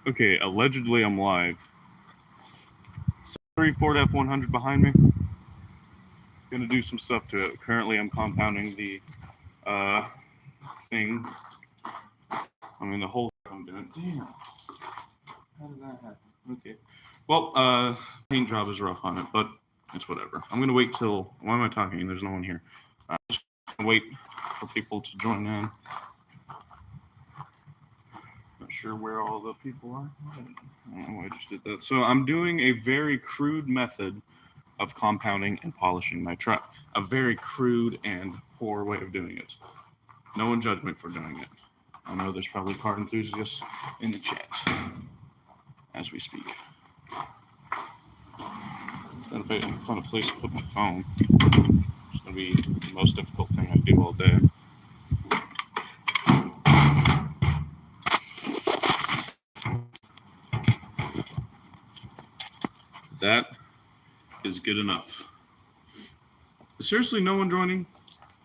Okay, allegedly I'm live. 3 Ford F100 behind me. Gonna do some stuff to it. Currently I'm compounding the thing. I mean the whole I'm doing. Damn. How did that happen? Okay. Well, paint job is rough on it, but it's whatever. I'm gonna wait till. Why am I talking? There's no one here. I'm just gonna wait for people to join in. Not sure where all the people are. I don't know why I just did that. So I'm doing a very crude method of compounding and polishing my truck. A very crude and poor way of doing it. No one judge me for doing it. I know there's probably car enthusiasts in the chat as we speak. Trying to find a place to put my phone. It's going to be the most difficult thing I do all day. That is good enough. Is seriously no one joining?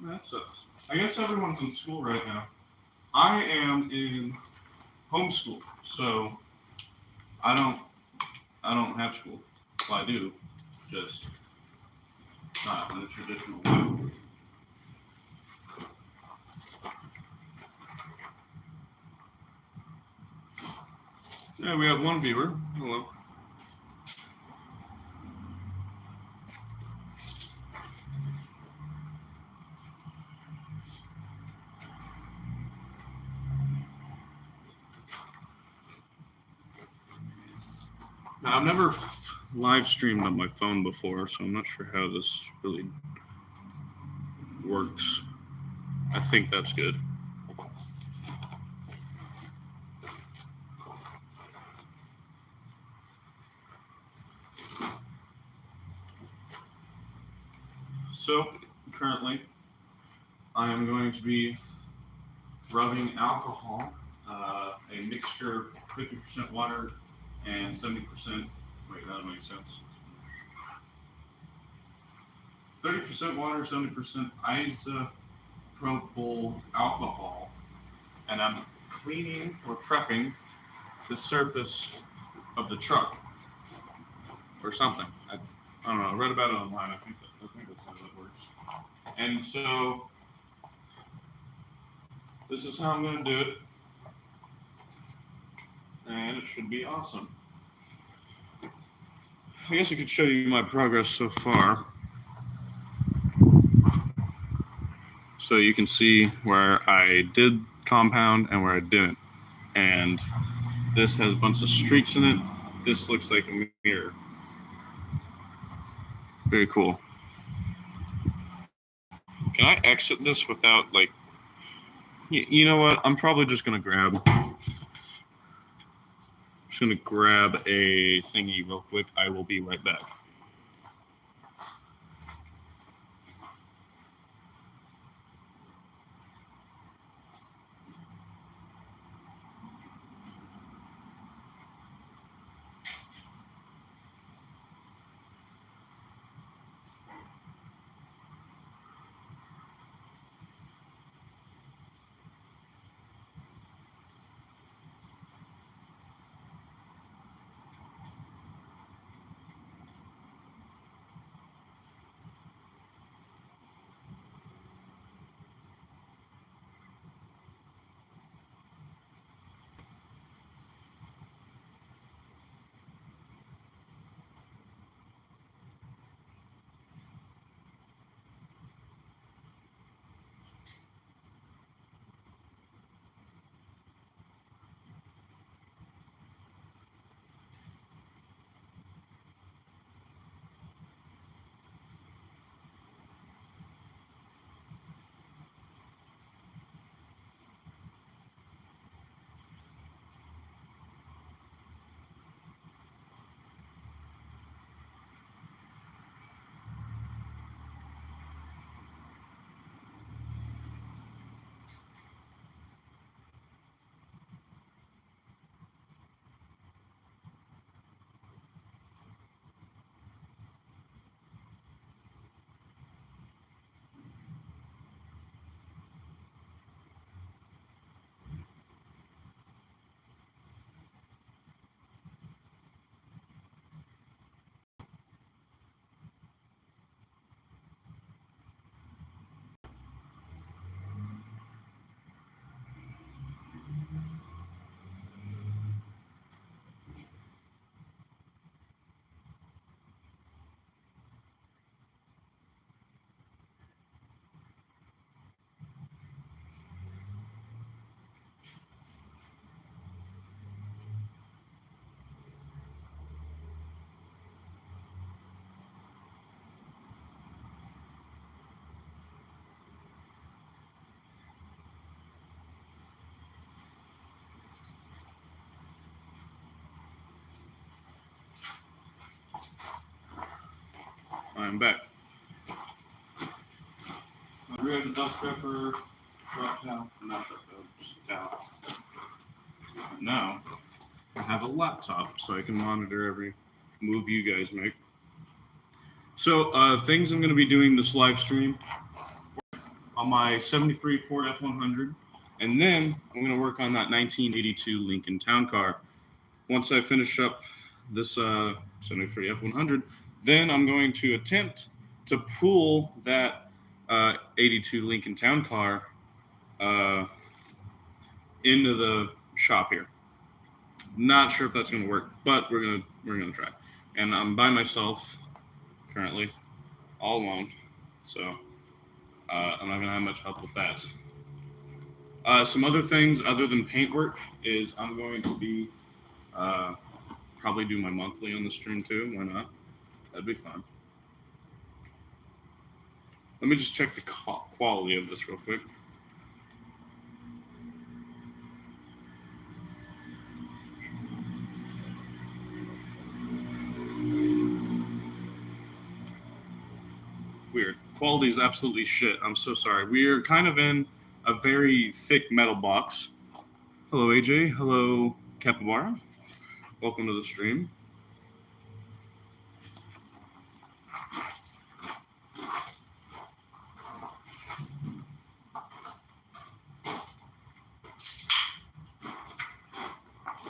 That sucks. I guess everyone's in school right now. I am in homeschool, so I don't have school. Well, I do, just not in the traditional way. Yeah, we have one viewer. Hello. Now, I've never live streamed on my phone before, so I'm not sure how this really works. I think that's good. So, currently, I am going to be rubbing alcohol, a mixture of 50% water and 70%. Wait, that makes sense. 30% water, 70% isopropyl alcohol, and I'm cleaning or prepping the surface of the truck or something. I don't know. I read about it online. I think that's how that works. And so this is how I'm going to do it, and it should be awesome. I guess I could show you my progress so far. So you can see where I did compound and where I didn't. And this has a bunch of streaks in it. This looks like a mirror. Very cool. Can I exit this without, like, you know what? I'm probably just going to grab a thingy real quick. I will be right back. I'm back. I read the dust pepper, shut down, not shut down, just down. Now, I have a laptop so I can monitor every move you guys make. So, things I'm going to be doing this live stream on my 73 Ford F100, and then I'm going to work on that 1982 Lincoln Town Car. Once I finish up this 73 F100, then I'm going to attempt to pull that 82 Lincoln Town Car into the shop here. Not sure if that's going to work, but we're gonna try. And I'm by myself currently, all alone, so I'm not gonna have much help with that. Some other things other than paintwork is I'm going to be probably do my monthly on the stream too. Why not? That'd be fun. Let me just check the quality of this real quick. Weird. Quality is absolutely shit. I'm so sorry. We are kind of in a very thick metal box. Hello, AJ. Hello, Capybara. Welcome to the stream.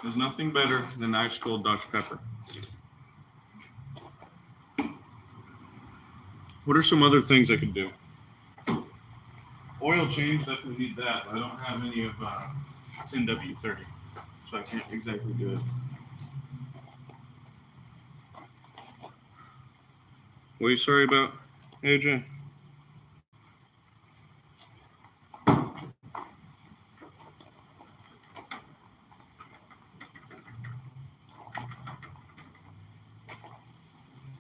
There's nothing better than ice cold Dr. Pepper. What are some other things I could do? Oil change, definitely need that, but I don't have any of 10W30, so I can't exactly do it. What are you sorry about, AJ?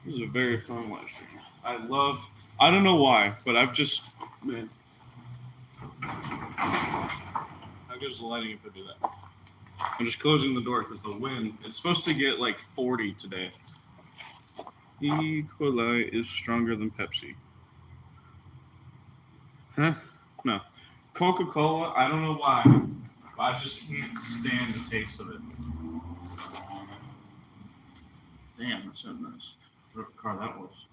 This is a very fun live stream. I don't know why, but I've just, man. How good is the lighting if I do that? I'm just closing the door because the wind, it's supposed to get like 40 today. E. coli is stronger than Pepsi. Huh? No. Coca-Cola, I don't know why, but I just can't stand the taste of it. Damn, that's so nice. Whatever car that was.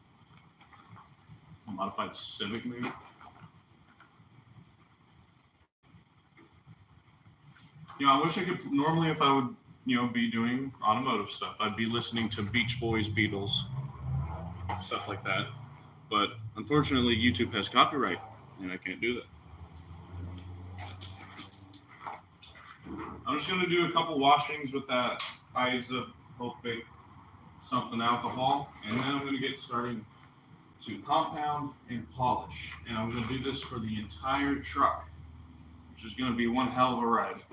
A modified Civic, maybe? You know, I wish I could, normally if I would, be doing automotive stuff, I'd be listening to Beach Boys, Beatles, stuff like that. But unfortunately, YouTube has copyright, and I can't do that. I'm just going to do a couple washings with that isopropic something alcohol, and then I'm going to get started to compound and polish. And I'm going to do this for the entire truck, which is going to be one hell of a ride.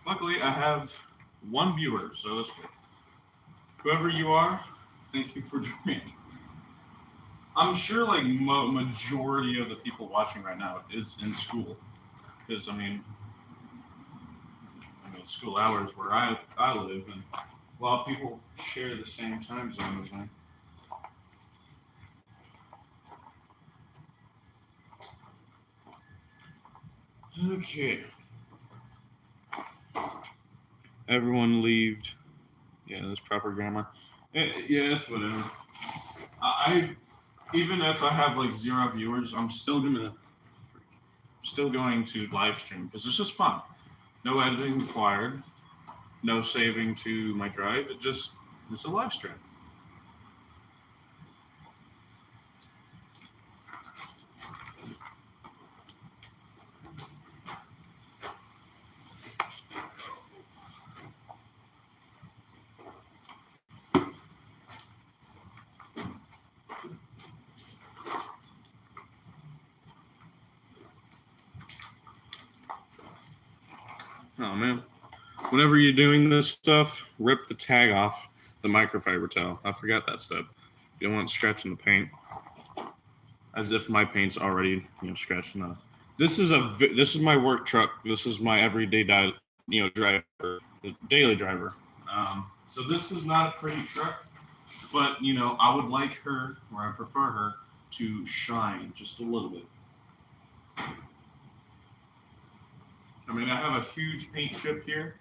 Luckily, I have one viewer, so that's good. Whoever you are, thank you for joining. I'm sure like majority of the people watching right now is in school, because I mean school hours where I live, and a lot of people share the same time zone as me. Okay. Everyone leaved. Yeah, that's proper grammar. Yeah, that's whatever. I even if I have like 0 viewers, I'm still going to live stream because it's just fun. No editing required. No saving to my drive. It's a live stream. Oh man. Whenever you're doing this stuff, rip the tag off the microfiber towel. I forgot that step. You don't want scratching the paint. As if my paint's already, scratched enough. This is my work truck. This is my everyday driver, the daily driver. So this is not a pretty truck, but you know, I would like her, or I prefer her, to shine just a little bit. I mean, I have a huge paint chip here.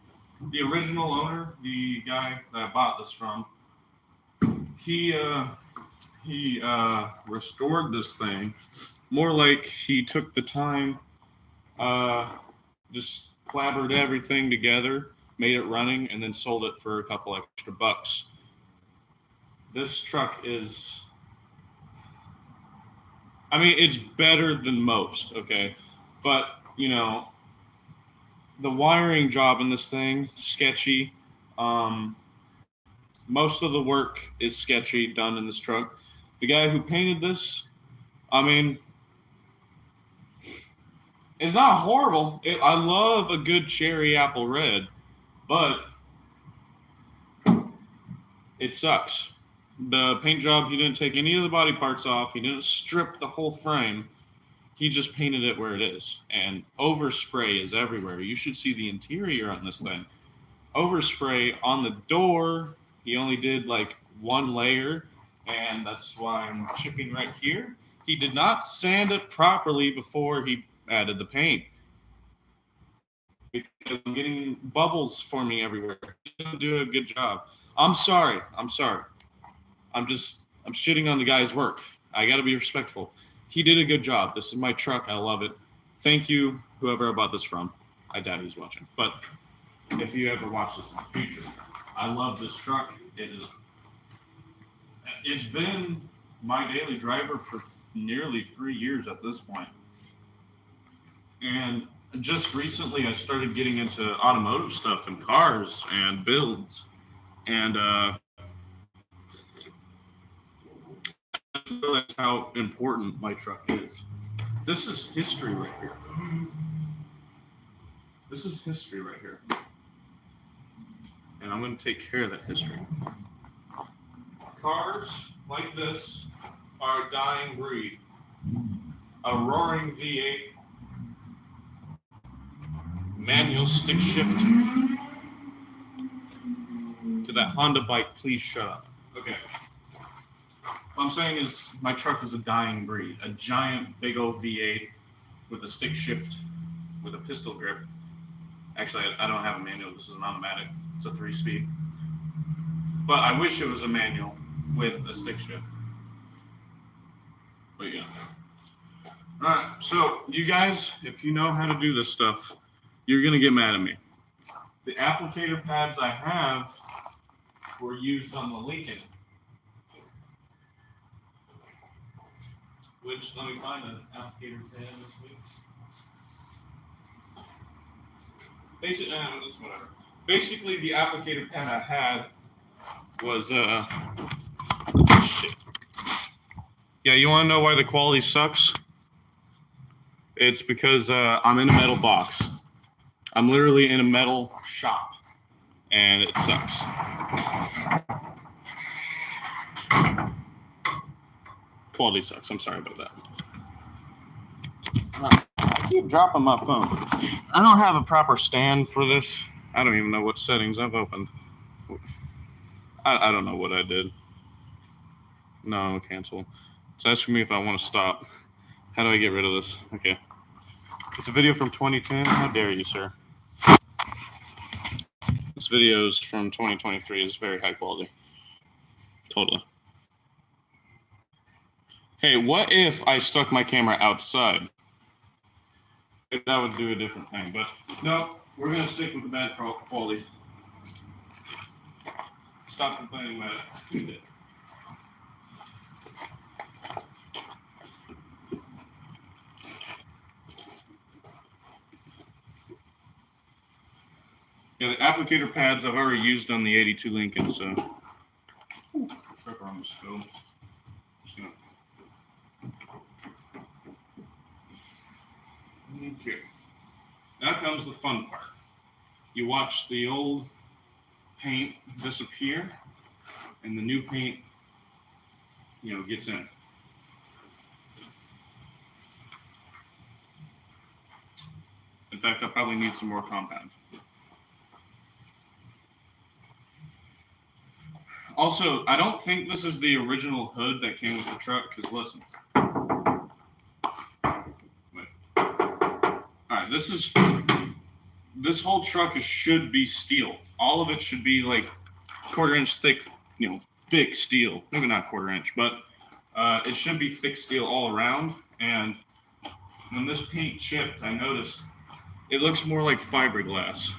The original owner, the guy that I bought this from, he restored this thing more like he took the time, uh, just clobbered everything together, made it running, and then sold it for a couple extra bucks. This truck is, I mean, it's better than most, okay? But, you know, the wiring job in this thing, sketchy. Um, Most of the work is sketchy done in this truck. The guy who painted this, I mean, it's not horrible. I love a good cherry apple red, but it sucks. The paint job, he didn't take any of the body parts off. He didn't strip the whole frame. He just painted it where it is. And overspray is everywhere. You should see the interior on this thing. Overspray on the door. He only did like one layer, and that's why I'm chipping right here. He did not sand it properly before he added the paint because I'm getting bubbles forming everywhere. He didn't do a good job. I'm sorry. I'm sorry. I'm shitting on the guy's work. I got to be respectful. He did a good job. This is my truck. I love it. Thank you, whoever I bought this from. I doubt he's watching, but if you ever watch this in the future, I love this truck. It's been my daily driver for nearly 3 years at this point. And just recently, I started getting into automotive stuff and cars and builds, and realize how important my truck is. This is history right here. This is history right here. And I'm going to take care of that history. Cars like this are a dying breed. A roaring V8, manual stick shift. To that Honda bike, please shut up. Okay. What I'm saying is my truck is a dying breed. A giant big old V8 with a stick shift with a pistol grip. Actually, I don't have a manual. This is an automatic. It's a 3-speed. But I wish it was a manual with a stick shift. But yeah. Alright, so you guys, if you know how to do this stuff, you're going to get mad at me. The applicator pads I have were used on the Lincoln. Which, let me find an applicator pad this week. Basically, the applicator pad I had was, shit. Yeah, you want to know why the quality sucks? It's because I'm in a metal box. I'm literally in a metal shop, and it sucks. Quality sucks. I'm sorry about that. I keep dropping my phone. I don't have a proper stand for this. I don't even know what settings I've opened. I don't know what I did. No, cancel. It's asking me if I want to stop. How do I get rid of this? Okay. It's a video from 2010. How dare you, sir? This video is from 2023. It's very high quality. Totally. Hey, what if I stuck my camera outside? That would do a different thing, but no, we're going to stick with the bad quality. Stop complaining about it. Yeah, the applicator pads I've already used on the 82 Lincoln, so. Ooh, pepper on the stove. Okay. Now comes the fun part. You watch the old paint disappear, and the new paint, gets in. In fact, I probably need some more compound. Also, I don't think this is the original hood that came with the truck, because listen. Wait. Alright, this whole truck should be steel. All of it should be like quarter-inch thick, thick steel. Maybe not quarter-inch, but it should be thick steel all around. And when this paint chipped, I noticed it looks more like fiberglass.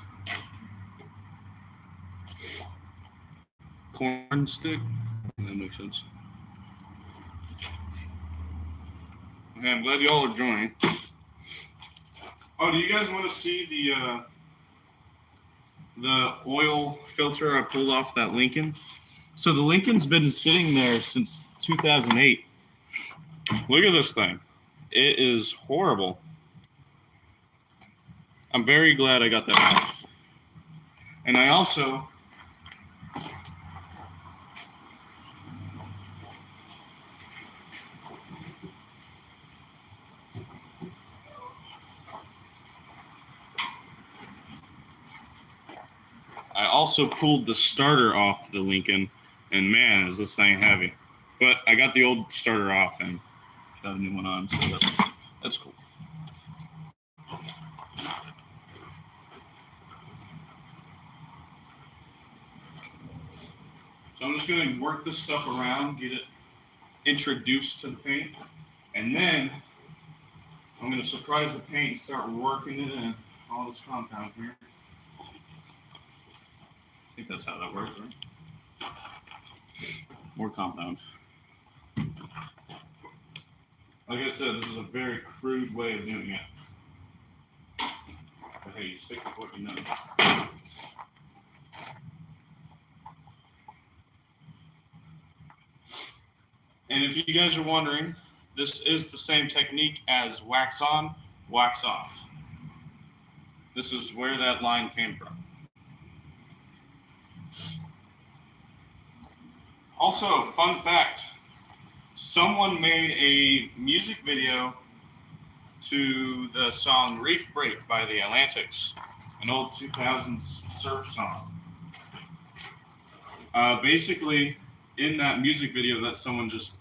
Corn stick? That makes sense. Okay, I'm glad y'all are joining. Oh, do you guys want to see the oil filter I pulled off that Lincoln? So the Lincoln's been sitting there since 2008. Look at this thing. It is horrible. I'm very glad I got that out. And I also pulled the starter off the Lincoln, and man, is this thing heavy. But I got the old starter off and got a new one on, so that's cool. So I'm just going to work this stuff around, get it introduced to the paint, and then I'm going to surprise the paint and start working it in all this compound here. I think that's how that works, right? More compound. Like I said, this is a very crude way of doing it. But hey, you stick with what you know. And if you guys are wondering, this is the same technique as wax on, wax off. This is where that line came from. Also, fun fact, someone made a music video to the song Reef Break by the Atlantics, an old 2000s surf song. Basically, in that music video that someone just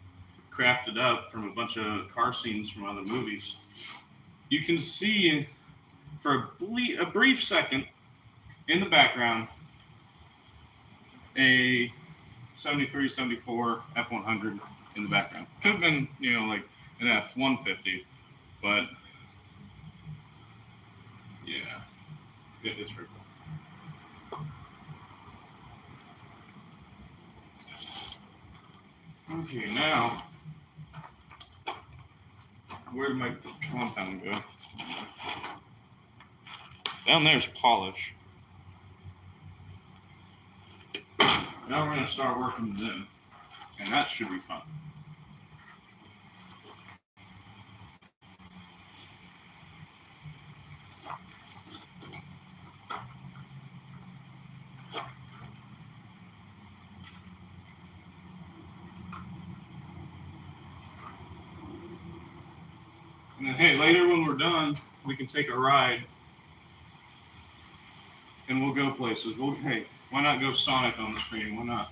crafted up from a bunch of car scenes from other movies, you can see for a brief second in the background a 73, 74 F100 in the background. Could have been, like an F-150, but yeah, it's pretty cool. Okay, now, where did my compound go? Down there's polish. Now we're going to start working them, and that should be fun. And then, hey, later when we're done, we can take a ride, and we'll go places. Hey, why not go Sonic on the screen? Why not?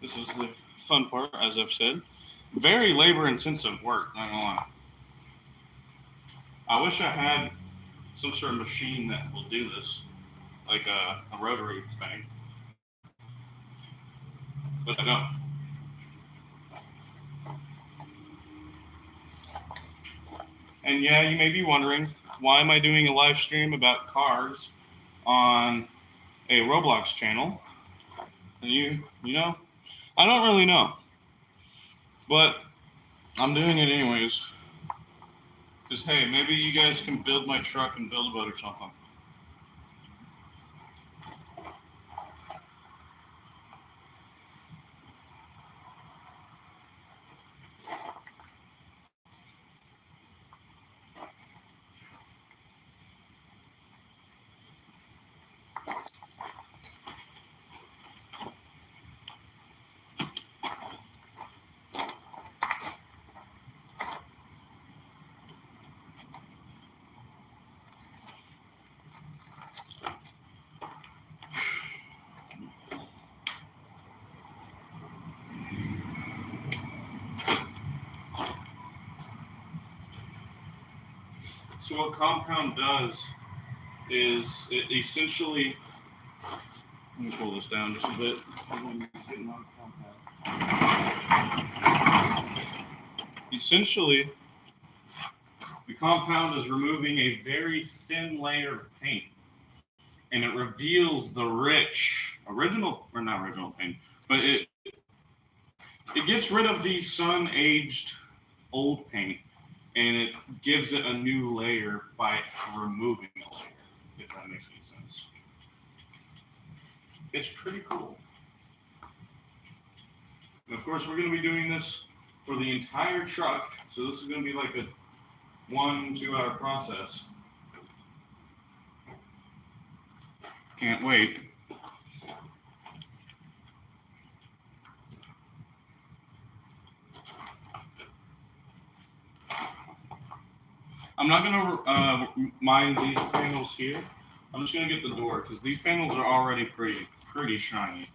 This is the fun part, as I've said. Very labor-intensive work, not gonna lie. I wish I had some sort of machine that will do this, like a rotary thing, but I don't. And yeah, you may be wondering, why am I doing a live stream about cars on a Roblox channel? And you know, I don't really know, but I'm doing it anyways. Because hey, maybe you guys can build my truck and build a boat or something. So what compound does is it essentially, let me pull this down just a bit. Essentially, the compound is removing a very thin layer of paint, and it reveals the rich not original paint, but it gets rid of the sun-aged old paint, and it gives it a new layer by removing a layer, if that makes any sense. It's pretty cool. And of course, we're going to be doing this for the entire truck, so this is going to be like a 1-2 hour process. Can't wait. I'm not going to mine these panels here. I'm just going to get the door because these panels are already pretty shiny.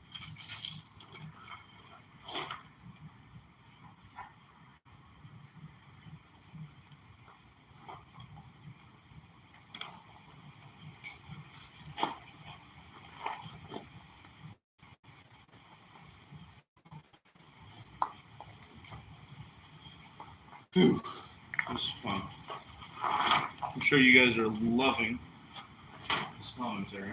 Whew, this is fun. I'm sure you guys are loving this commentary.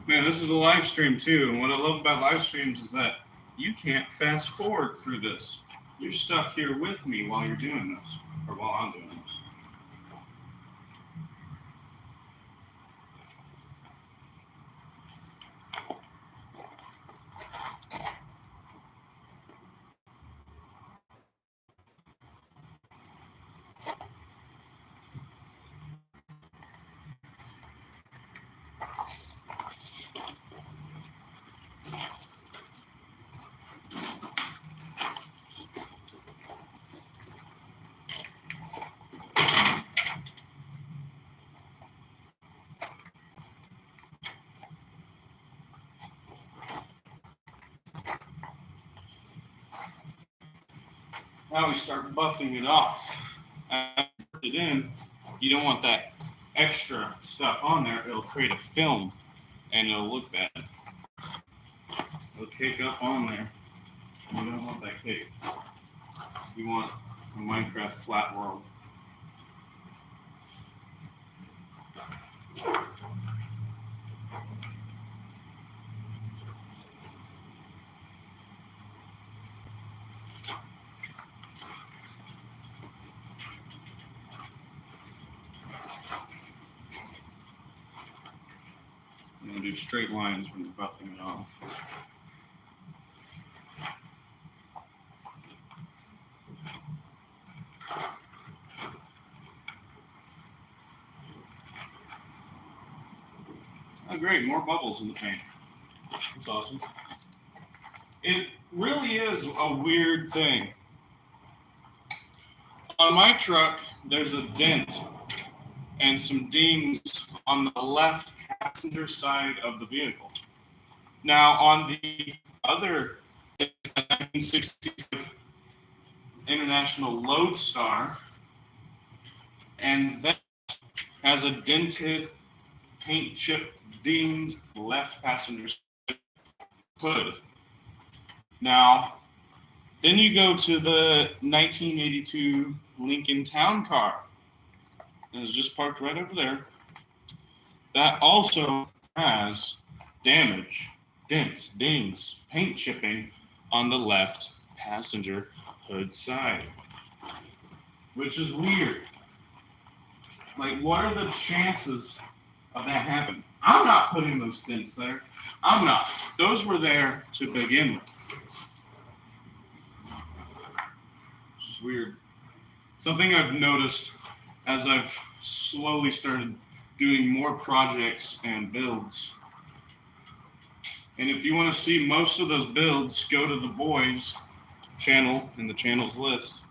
Man, this is a live stream too, and what I love about live streams is that you can't fast forward through this. You're stuck here with me while you're doing this, or while I'm doing this. Now we start buffing it off. After it in, you don't want that extra stuff on there. It'll create a film, and it'll look bad. It'll cake up on there. You don't want that cake. You want a Minecraft flat world. I'm going to do straight lines when you're buffing it off. Oh, great, more bubbles in the paint. That's awesome. It really is a weird thing. On my truck, there's a dent, and some dings on the left passenger side of the vehicle. Now, on the other 1965 International Lodestar, and that has a dented, paint chipped, dinged left passenger hood. Now, then you go to the 1982 Lincoln Town Car. And it's just parked right over there. That also has damage, dents, dings, paint chipping on the left passenger hood side. Which is weird. Like, what are the chances of that happening? I'm not putting those dents there. I'm not. Those were there to begin with. Which is weird. Something I've noticed as I've slowly started doing more projects and builds. And if you want to see most of those builds, go to the boys channel in the channels list.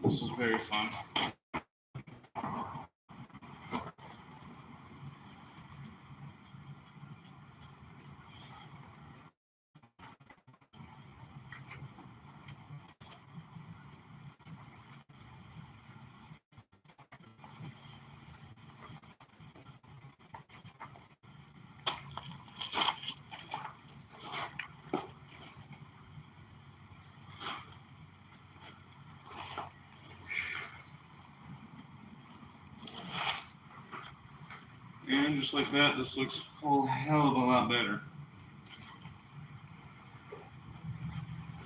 This is very fun. And just like that, this looks a whole hell of a lot better.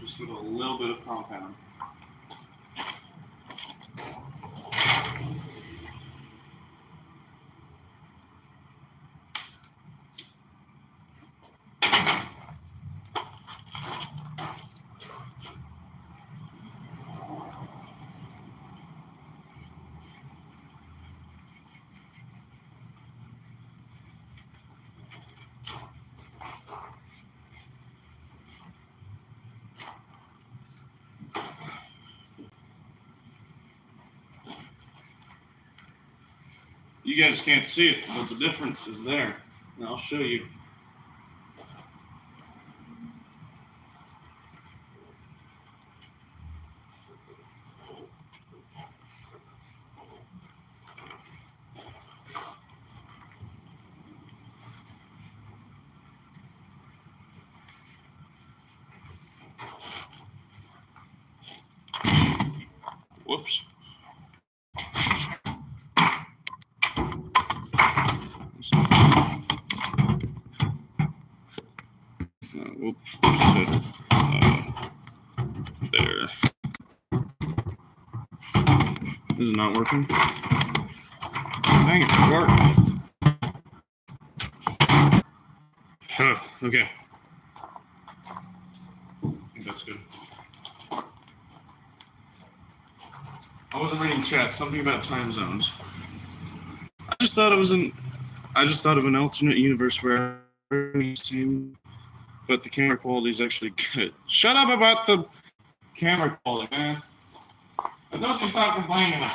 Just with a little bit of compound. You guys can't see it, but the difference is there. And I'll show you. Whoops. Whoops. There. This is not working. Dang it, work. Huh, okay. I think that's good. I wasn't reading chat. Something about time zones. I just thought of an alternate universe where everything's the same, but the camera quality is actually good. Shut up about the camera quality, man. I told you stop complaining.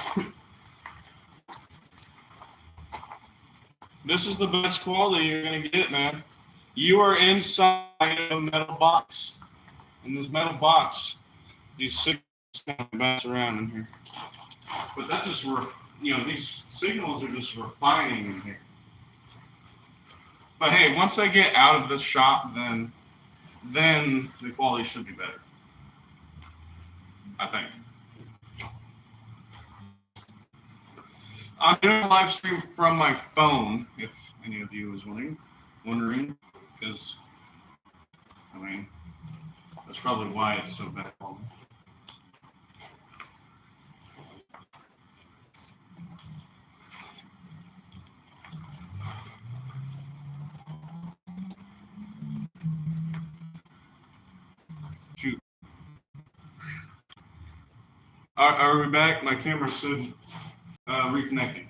This is the best quality you're gonna get, man. You are inside a metal box. In this metal box, these signals kind of bounce around in here. But that's just, these signals are just refining in here. But hey, once I get out of this shop, then the quality should be better. I think. I'm doing a live stream from my phone, if any of you is wondering, because, that's probably why it's so bad. Shoot. Are we back? My camera said reconnecting.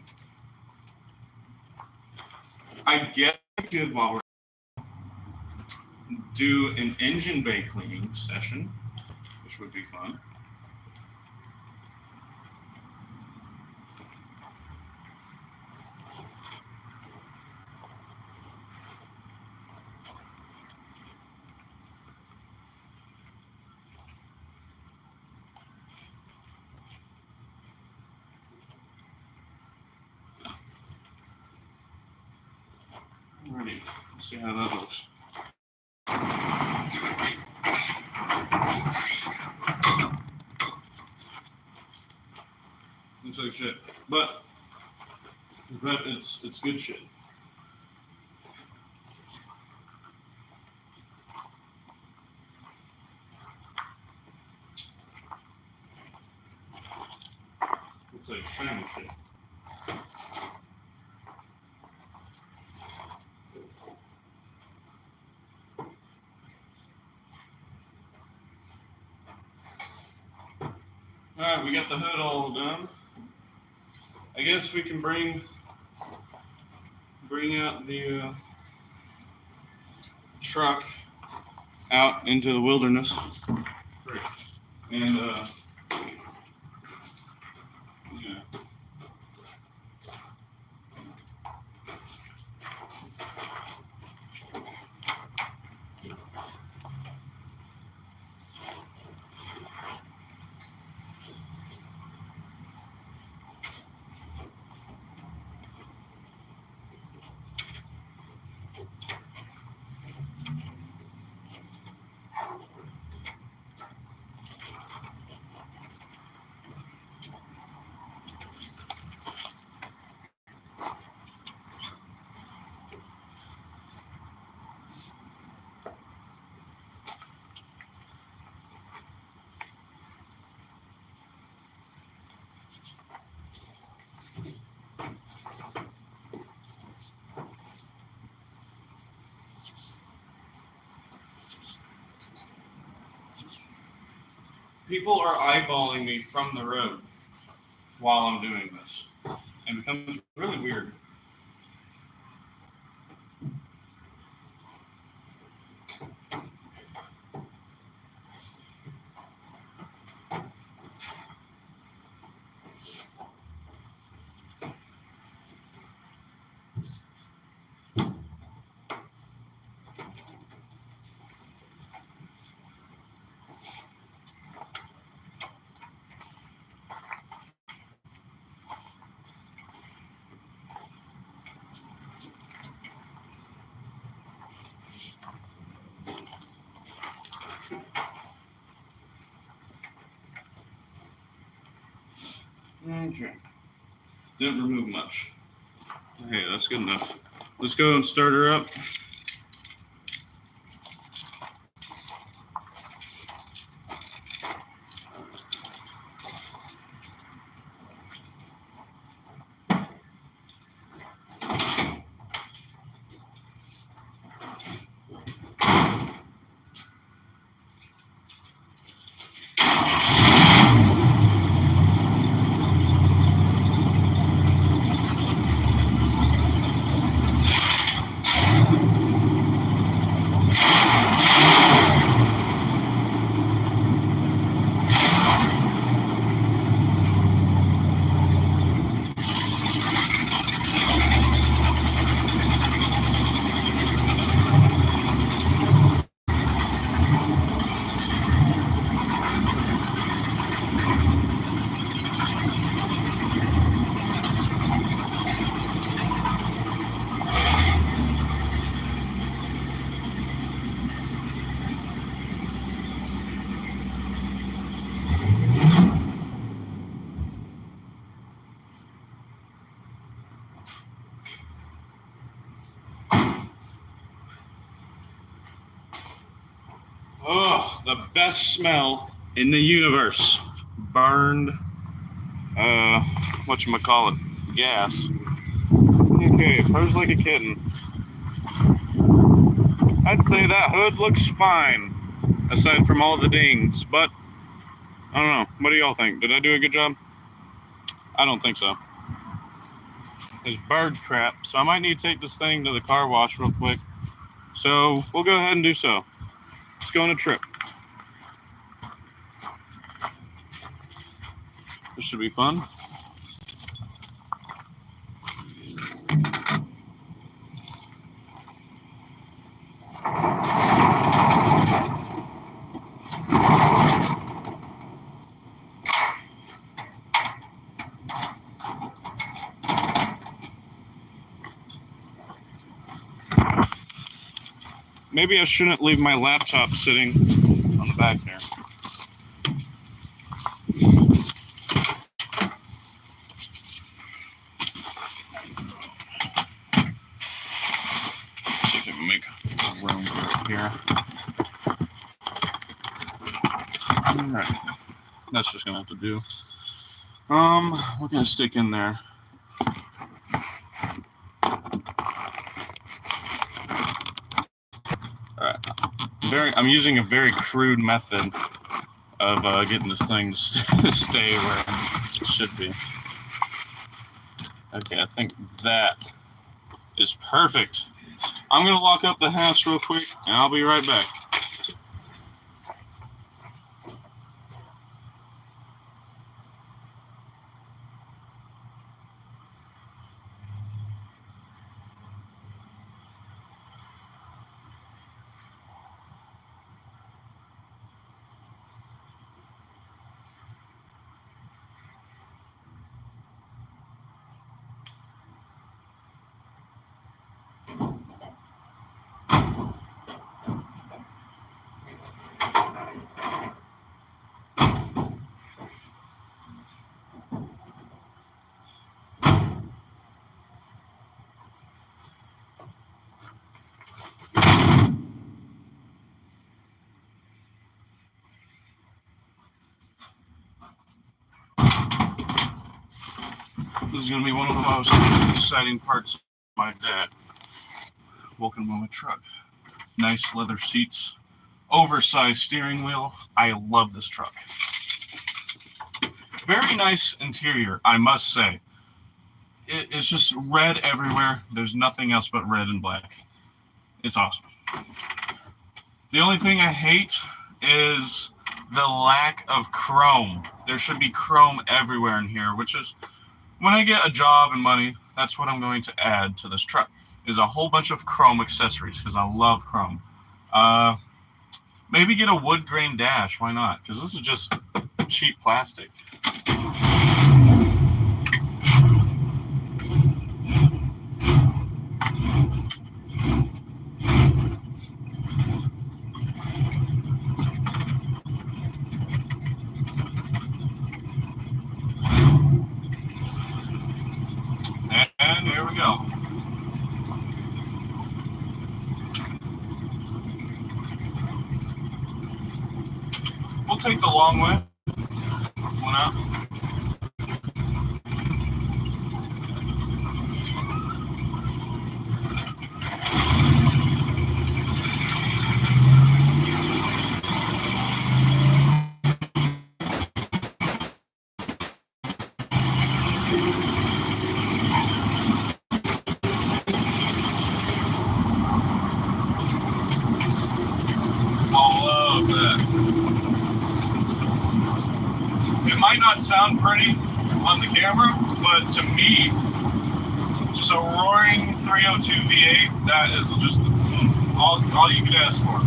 I guess I could, while we're do an engine bay cleaning session, which would be fun. Alrighty, let's see how that looks. Looks like shit, but it's good shit. Looks like shiny shit. Alright, we got the hood all done. I guess we can bring out the truck out into the wilderness. And yeah. People are eyeballing me from the road while I'm doing this. And it becomes really weird. Okay. Didn't remove much. Hey, that's good enough. Let's go and start her up. Oh, the best smell in the universe. Burned, whatchamacallit, gas. Okay, purrs like a kitten. I'd say that hood looks fine, aside from all the dings, but I don't know. What do y'all think? Did I do a good job? I don't think so. There's bird crap, so I might need to take this thing to the car wash real quick. So we'll go ahead and do so. Let's go on a trip. This should be fun. Maybe I shouldn't leave my laptop sitting on the back here. See if I can make room here. Alright. That's just gonna have to do. What can I stick in there? I'm using a very crude method of getting this thing to stay where it should be. Okay, I think that is perfect. I'm going to lock up the hatch real quick, and I'll be right back. This is going to be one of the most exciting parts of my day. Welcome to my truck. Nice leather seats, oversized steering wheel. I love this truck. Very nice interior, I must say. It's just red everywhere. There's nothing else but red and black. It's awesome. The only thing I hate is the lack of chrome. There should be chrome everywhere in here, which is, when I get a job and money, that's what I'm going to add to this truck, is a whole bunch of chrome accessories, because I love chrome. Maybe get a wood grain dash. Why not? Because this is just cheap plastic. And here we go. We'll take the long way. One out. Might not sound pretty on the camera, but to me, just a roaring 302 V8, that is just all you could ask for.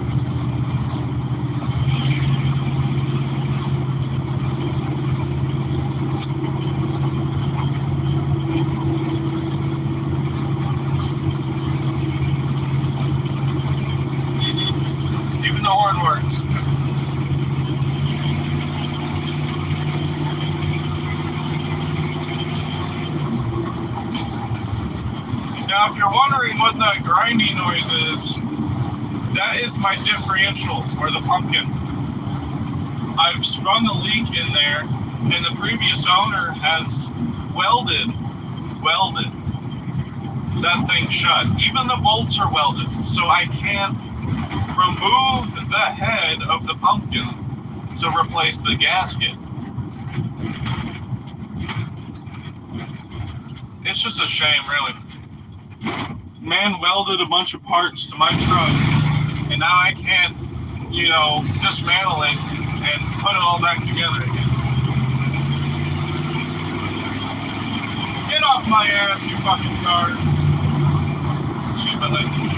Even the horn works. Now, if you're wondering what that grinding noise is, that is my differential, or the pumpkin. I've sprung a leak in there, and the previous owner has welded that thing shut. Even the bolts are welded, so I can't remove the head of the pumpkin to replace the gasket. It's just a shame, really. Man welded a bunch of parts to my truck, and now I can't, dismantle it and put it all back together again. Get off my ass, you fucking car. Excuse my language.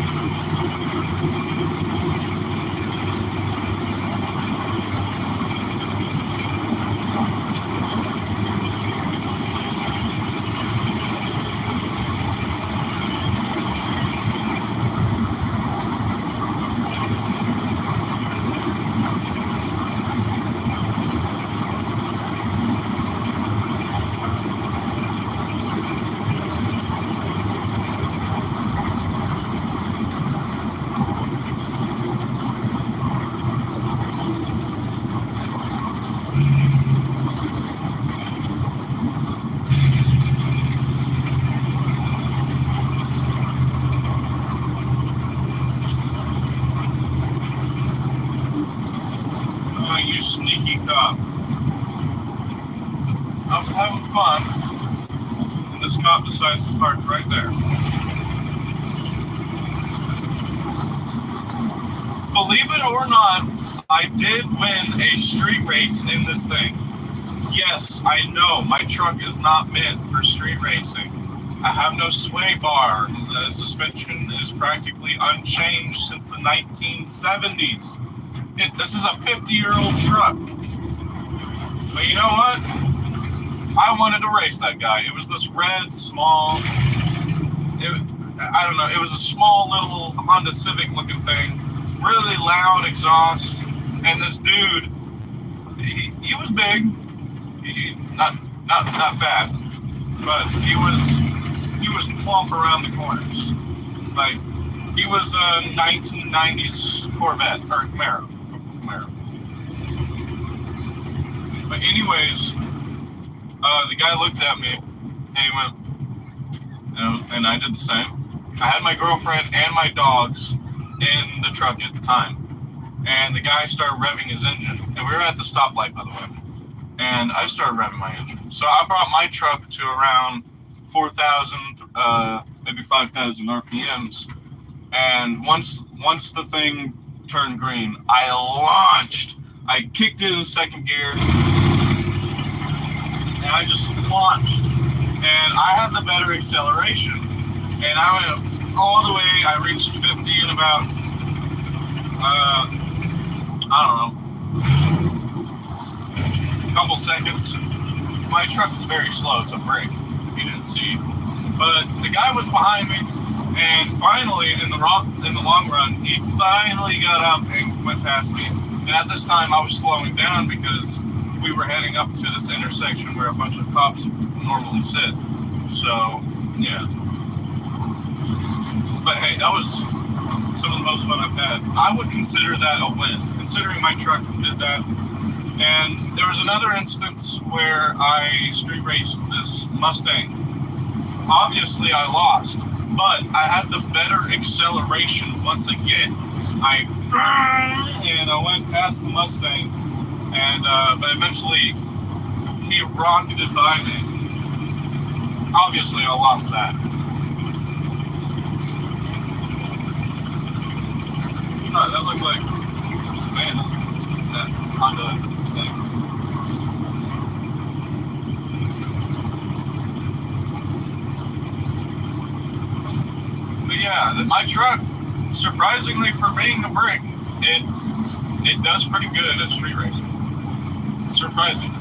You sneaky cop. I was having fun, and this cop decides to park right there. Believe it or not, I did win a street race in this thing. Yes, I know, my truck is not meant for street racing. I have no sway bar. The suspension is practically unchanged since the 1970s. This is a 50-year-old truck. But you know what? I wanted to race that guy. It was this red, small, it was a small little Honda Civic looking thing. Really loud exhaust. And this dude, he was big. Not fat. But he was plump around the corners. Like, he was a 1990s Corvette, or Camaro. But anyways, the guy looked at me, and he went, and I did the same. I had my girlfriend and my dogs in the truck at the time, and the guy started revving his engine, and we were at the stoplight, by the way, and I started revving my engine. So I brought my truck to around 4,000, maybe 5,000 RPMs, and once the thing turned green, I launched. I kicked it in second gear, and I just launched. And I had the better acceleration, and I went all the way. I reached 50 in about, a couple seconds. My truck is very slow. It's a brick, if you didn't see. But the guy was behind me, and finally, in the long run, he finally got up and went past me. And at this time, I was slowing down because we were heading up to this intersection where a bunch of cops normally sit. So, yeah. But hey, that was some of the most fun I've had. I would consider that a win, considering my truck did that. And there was another instance where I street raced this Mustang. Obviously, I lost, but I had the better acceleration once again. I went past the Mustang, and but eventually he rocketed by me. Obviously, I lost that. Oh, that looked like Savannah, that Honda thing. But yeah, my truck, surprisingly for being a brick, it does pretty good at street racing. Surprising.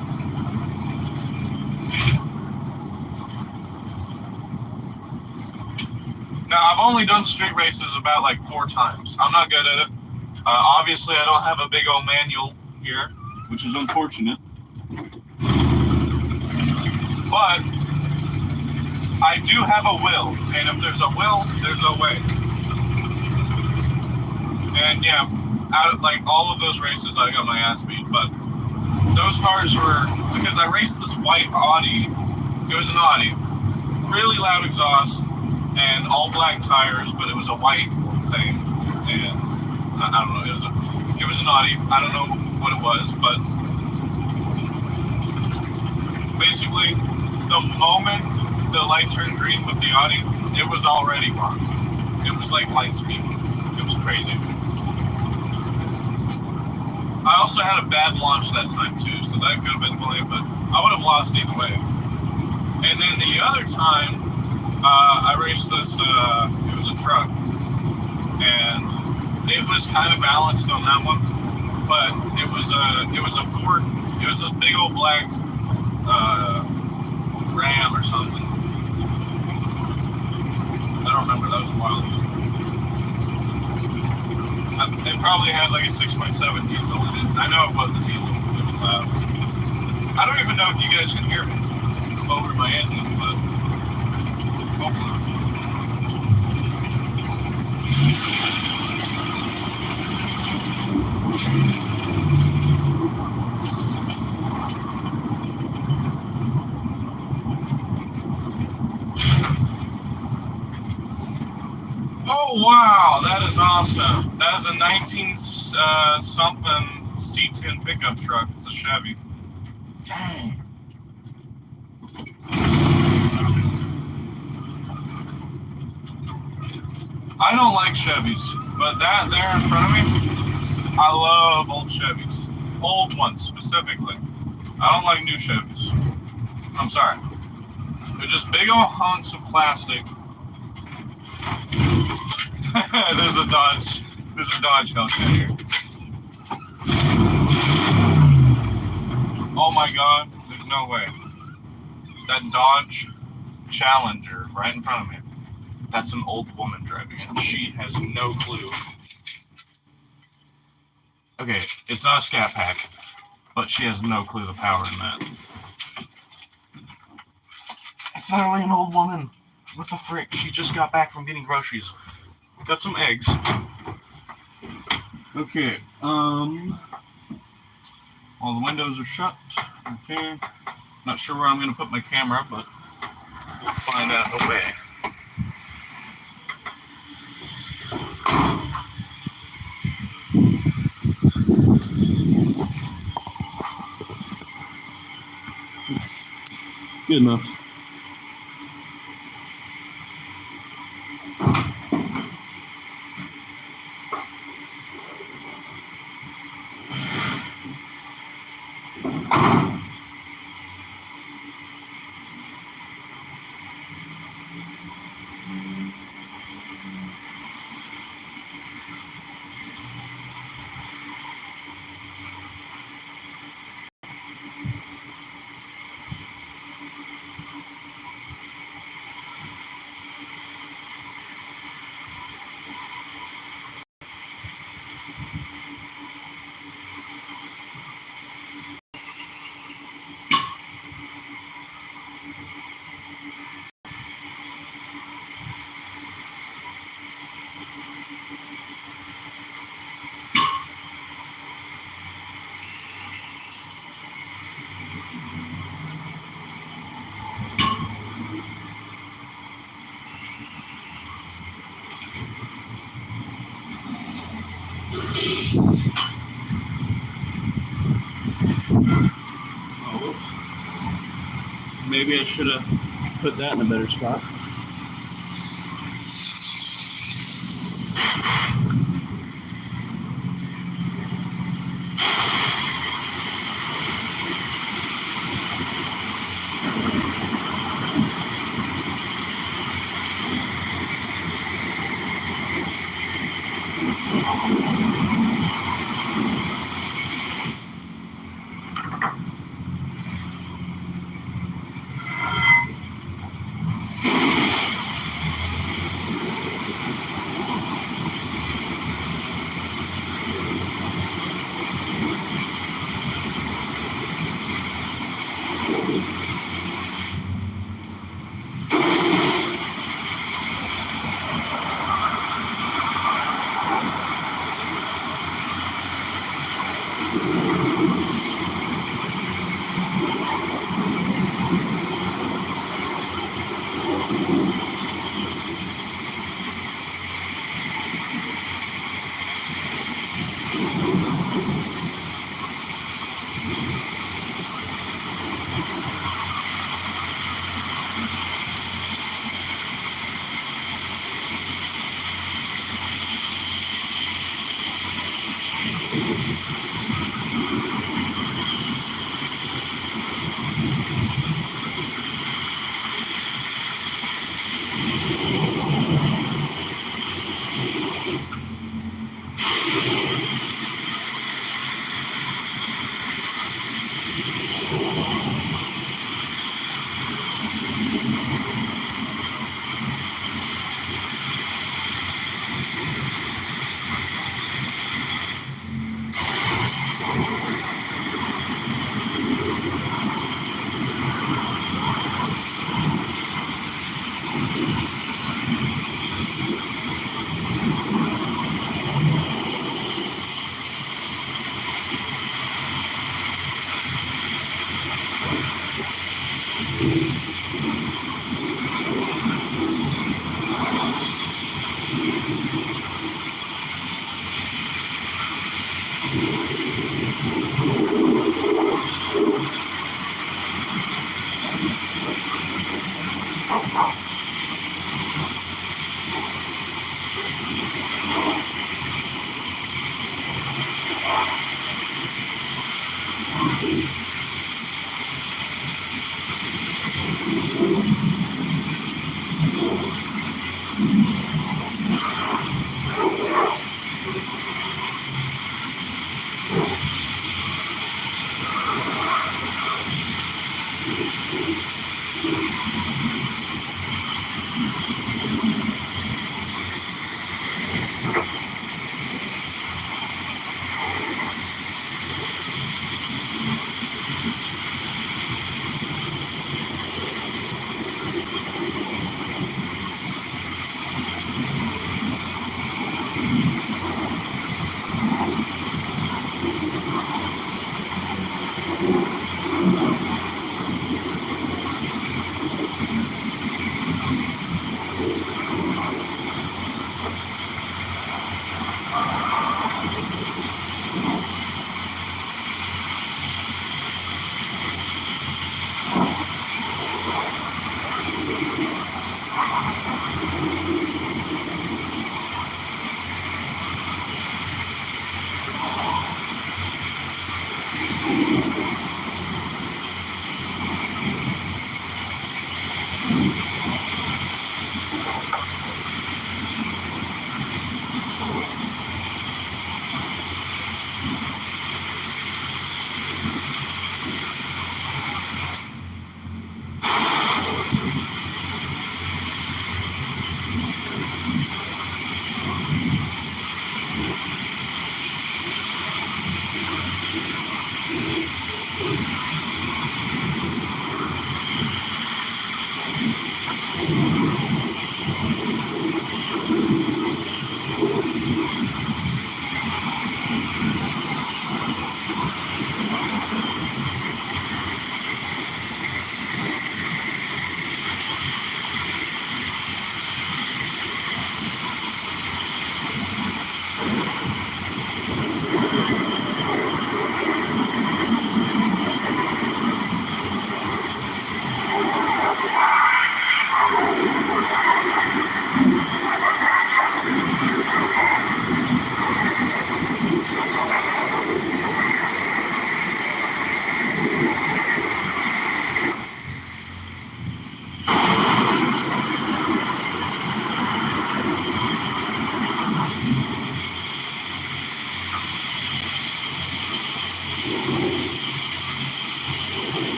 Now, I've only done street races about like 4 times. I'm not good at it. Obviously, I don't have a big old manual here, which is unfortunate. But I do have a will, and if there's a will, there's a way. And yeah, out of like all of those races, I got my ass beat. But those cars were, because I raced this white Audi. It was an Audi, really loud exhaust, and all black tires, but it was a white thing. And I don't know, it was an Audi. I don't know what it was, but basically, the moment the light turned green with the Audi, it was already gone. It was like light speed. It was crazy. I also had a bad launch that time too, so that could have been playing, but I would have lost either way. And then the other time, I raced this, it was a truck, and it was kind of balanced on that one, but it was a Ford, it was this big old black Ram or something. I don't remember, that was a while ago. It probably had like a 6.7 diesel in it. I know it wasn't diesel. It was loud. I don't even know if you guys can hear me over my engine, but hopefully. Oh wow, that is awesome. That is a 19 something C10 pickup truck. It's a Chevy. Dang. I don't like Chevys, but that there in front of me, I love old Chevys. Old ones specifically. I don't like new Chevys. I'm sorry. They're just big old hunks of plastic. There's a Dodge house in here. Oh my God, there's no way. That Dodge Challenger right in front of me. That's an old woman driving it. She has no clue. Okay, it's not a Scat Pack, but she has no clue the power in that. It's literally an old woman. What the frick? She just got back from getting groceries. Got some eggs. Okay, all the windows are shut. Okay. Not sure where I'm gonna put my camera, but we'll find out in a way. Good enough. Maybe I should have put that in a better spot.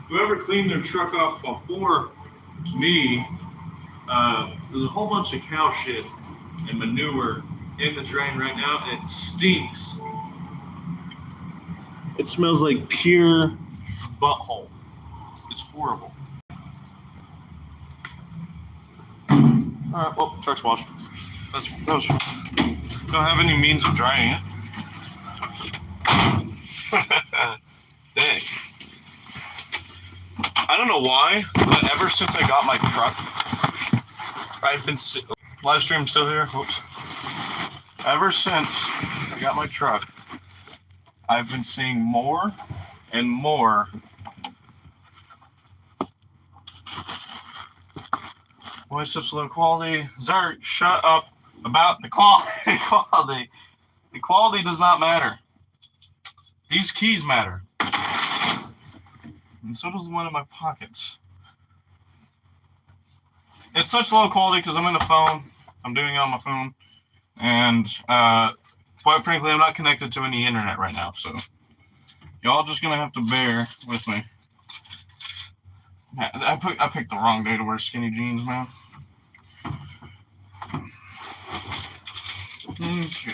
Whoever cleaned their truck up before me, there's a whole bunch of cow shit and manure in the drain right now, and it stinks. It smells like pure butthole. It's horrible. Alright, well, truck's washed. Don't have any means of drying it. Dang. I don't know why, but ever since I got my truck, I've been live stream still here. Whoops. Ever since I got my truck, I've been seeing more and more why such low quality. Zart, shut up about the quality. The quality does not matter. These keys matter. And so does the one in my pockets. It's such low quality because I'm in the phone. I'm doing it on my phone. And quite frankly, I'm not connected to any internet right now. So y'all just going to have to bear with me. I picked the wrong day to wear skinny jeans, man. Okay.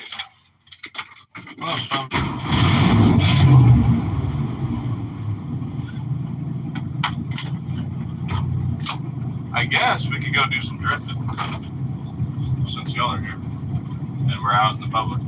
Well, that's fun. I guess we could go do some drifting since y'all are here and we're out in the public.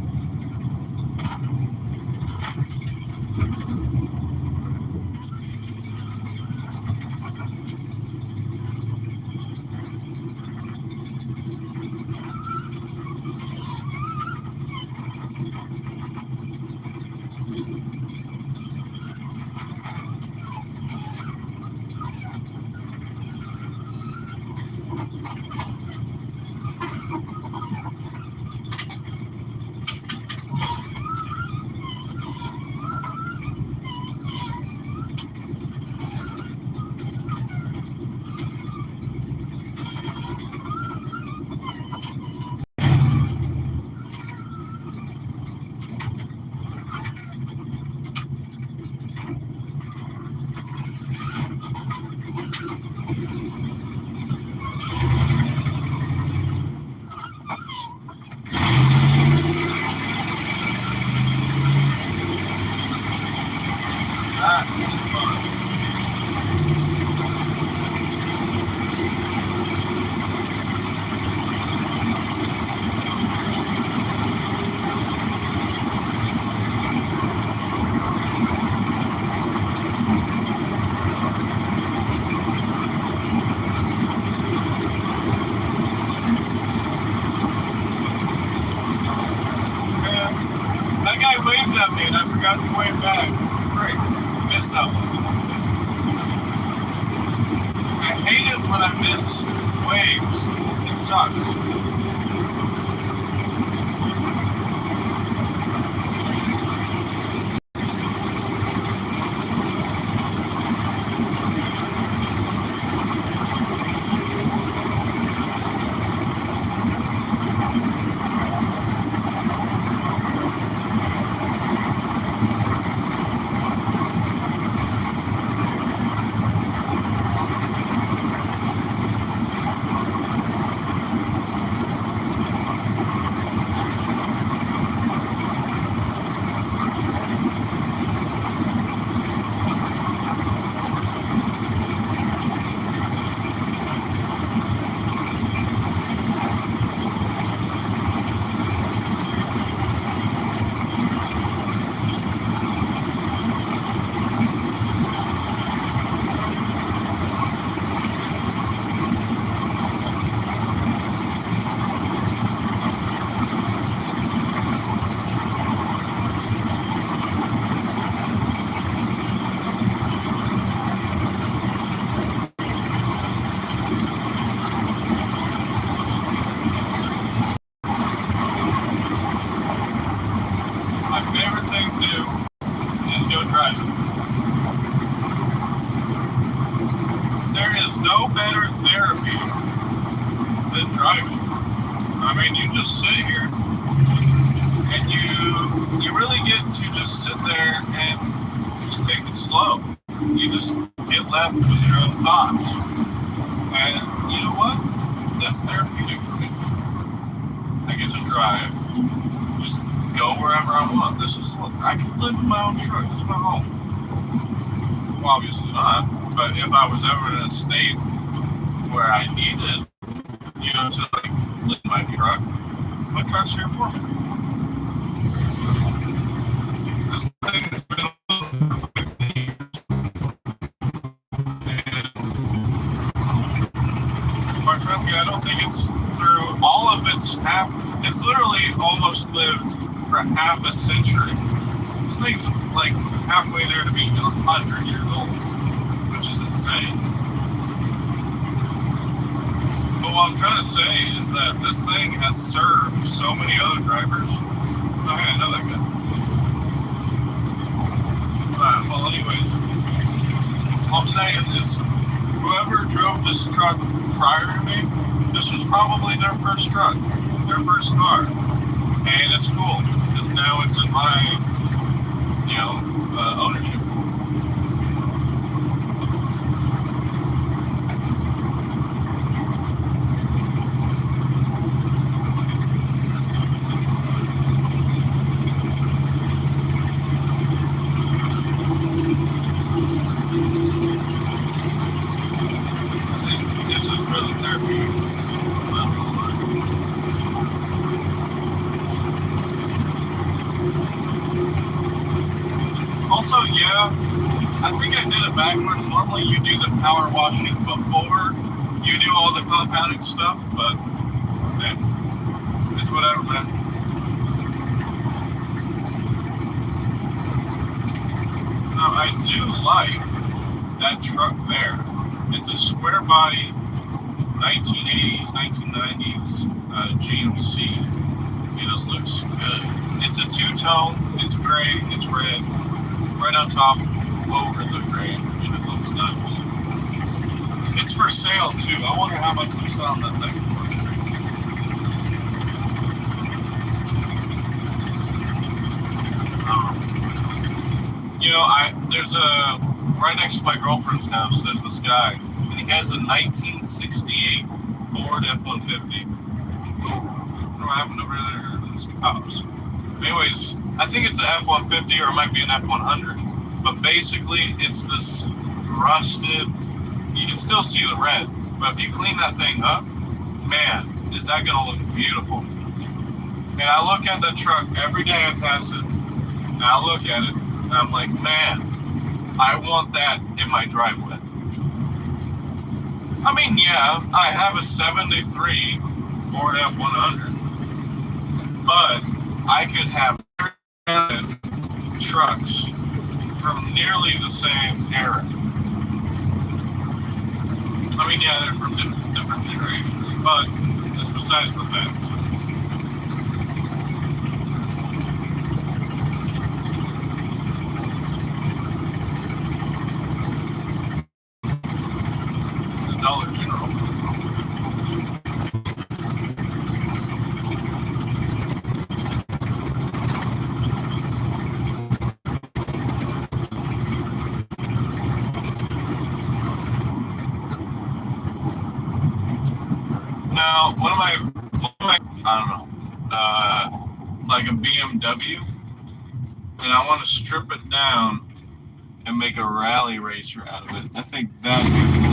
That guy waved at me and I forgot to wave back. Great. Missed that one. I hate it when I miss waves. It sucks. No better therapy than driving. I mean, you just sit here and you really get to just sit there and just take it slow. You just get left with your own thoughts. And you know what? That's therapeutic for me. I get to drive, just go wherever I want. I can live in my own truck. This is my home. Well, obviously not. But if I was ever in a state where I needed, to live in my truck's here for me. This thing has been for 50 years. And quite frankly, see, I don't think it's through all of its half. It's literally almost lived for half a century. This thing's like halfway there to being 100 years old, which is insane. But what I'm trying to say is that this thing has served so many other drivers. Oh, hey, another guy. Well, anyways, all I'm saying is whoever drove this truck prior to me, this was probably their first truck, their first car. And it's cool, because now it's in my, ownership. This is really therapy. Also, yeah, I think I did it backwards. Normally you do the power washing before you do all the compounding stuff, but yeah, it's whatever, man. Now, I do like that truck there. It's a square body, 1980s, 1990s GMC, and it looks good. It's a two-tone, it's gray, it's red, right on top over the gray, and it looks nice. It's for sale too. I wonder how much they're selling that thing for. There's a, right next to my girlfriend's house, there's this guy, and he has a 1968 Ford F-150. I don't know what happened over there, there's cops. Anyways, I think it's an F-150 or it might be an F-100, but basically it's this rusted, you can still see the red, but if you clean that thing up, man, is that gonna look beautiful. And I look at that truck every day I pass it, and I look at it, and I'm like, man, I want that in my driveway. I mean, yeah, I have a 73 Ford F-100, but I could have trucks from nearly the same era. I mean, yeah, they're from different generations, but that's besides the fact. The Dollar General. Now, one of my, I don't know, like a BMW, and I want to strip it down and make a rally racer out of it. I think that'd be cool.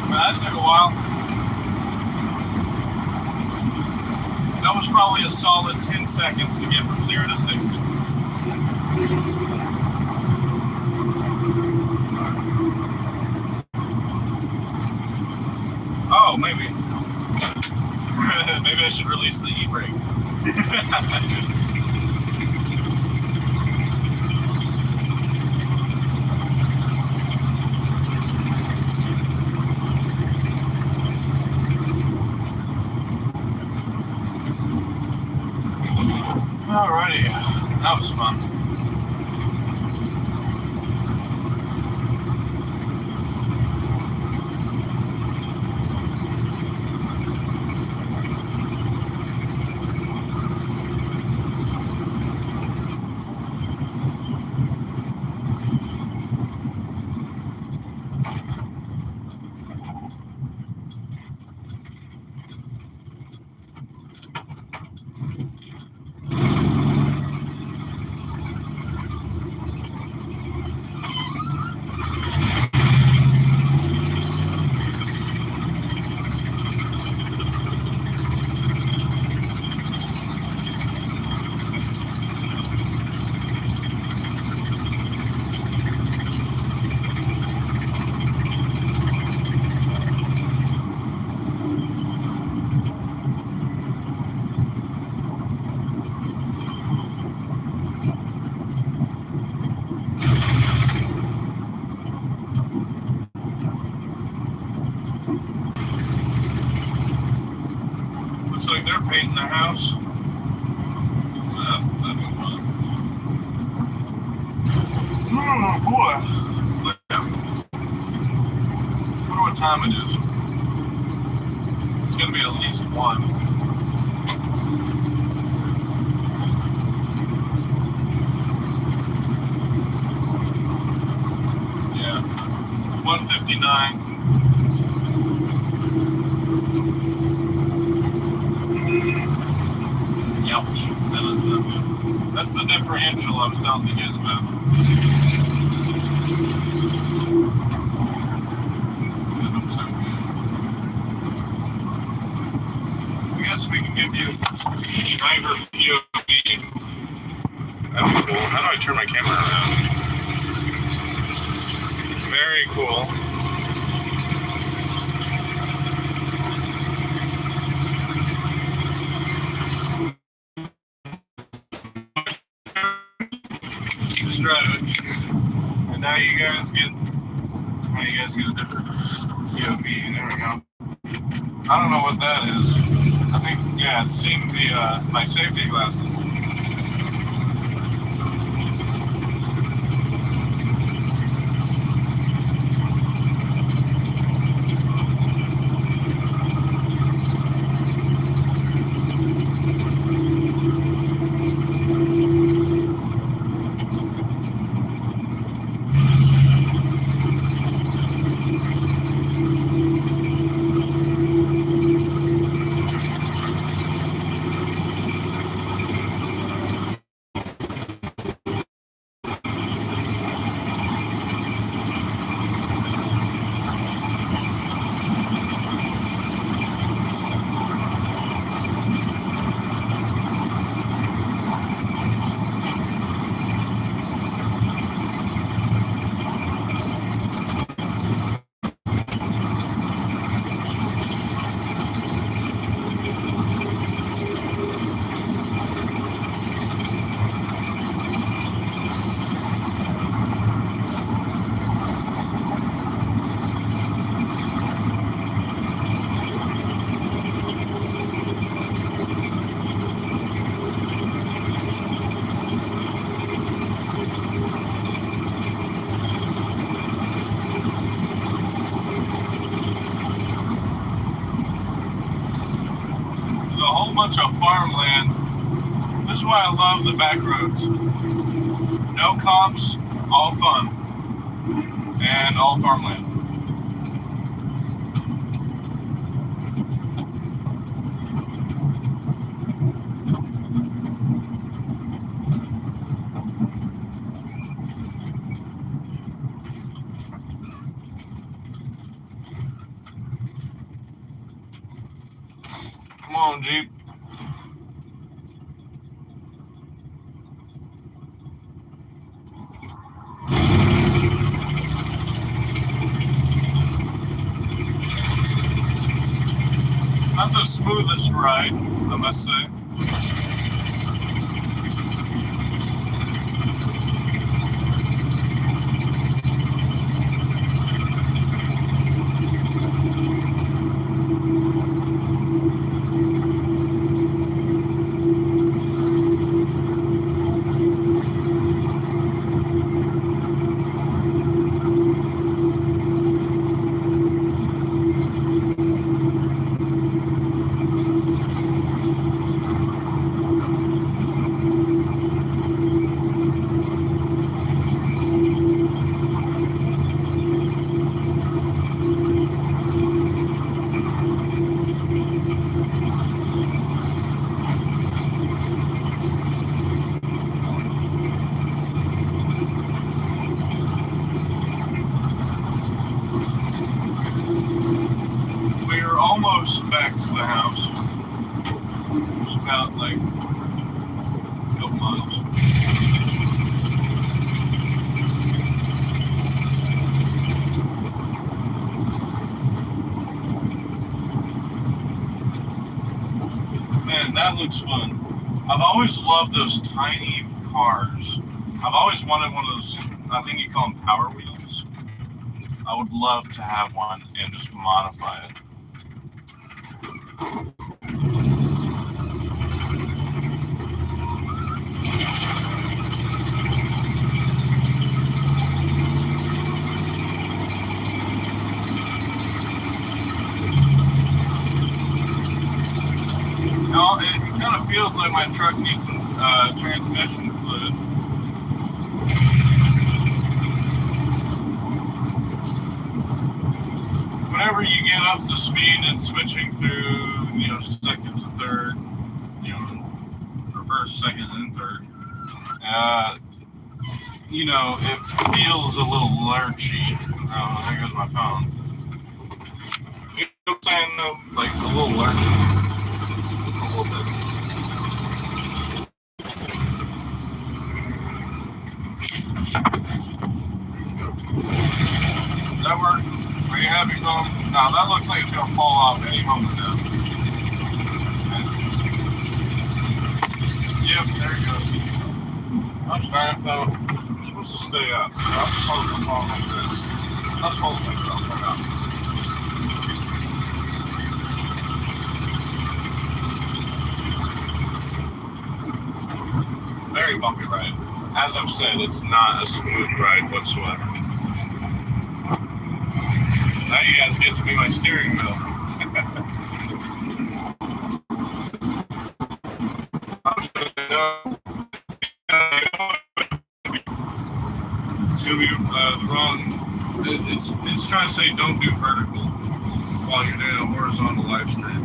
That took a while. That was probably a solid 10 seconds to get from 0 to 60. Oh, maybe. Maybe I should release the e-brake. Alrighty, that was fun. Looks like they're painting their house. That'd be fun. Oh boy. Look at it. I wonder what time it is. It's gonna be at least 1. Yeah. 1:59. Ouch. That's the differential I was telling you guys about. That looks so good. I guess we can give you driver POV. That'd be cool. How do I turn my camera around? Very cool. Drive it, and now you guys get a different POV. There we go. I don't know what that is. I think, yeah, it's seeing the my safety glasses. Bunch of farmland. This is why I love the back roads. No comps, all fun, and all farmland. on, Jeep. Not the smoothest ride, I must say. We're almost back to the house. It's about like a couple miles. Man, that looks fun. I've always loved those tiny cars. I've always wanted one of those, I think you call them Power Wheels. I would love to have one and just modify it. No, it kind of feels like my truck needs some transmission fluid. Whenever you get up to speed and switching through, second to third, or first, second, and third, it feels a little lurchy. Oh, there goes my phone. You know what I'm saying, though? Like, a little lurchy. A little bit. Does that work? Are you happy, Tom? No, that looks like it's going to fall off any moment now. Yep, there it goes. Much time, though. You're supposed to stay up. I'm supposed to fall like this. I'm supposed to come out. Very bumpy ride. As I've said, it's not a smooth ride whatsoever. Now you guys get to be my steering wheel. It's going to be the wrong. It's trying to say don't do vertical while you're doing a horizontal live stream.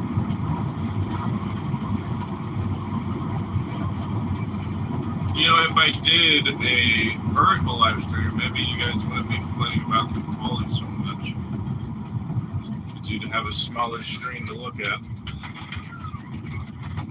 If I did a vertical live stream, maybe you guys wouldn't be complaining about the quality so much. It's you to have a smaller screen to look at.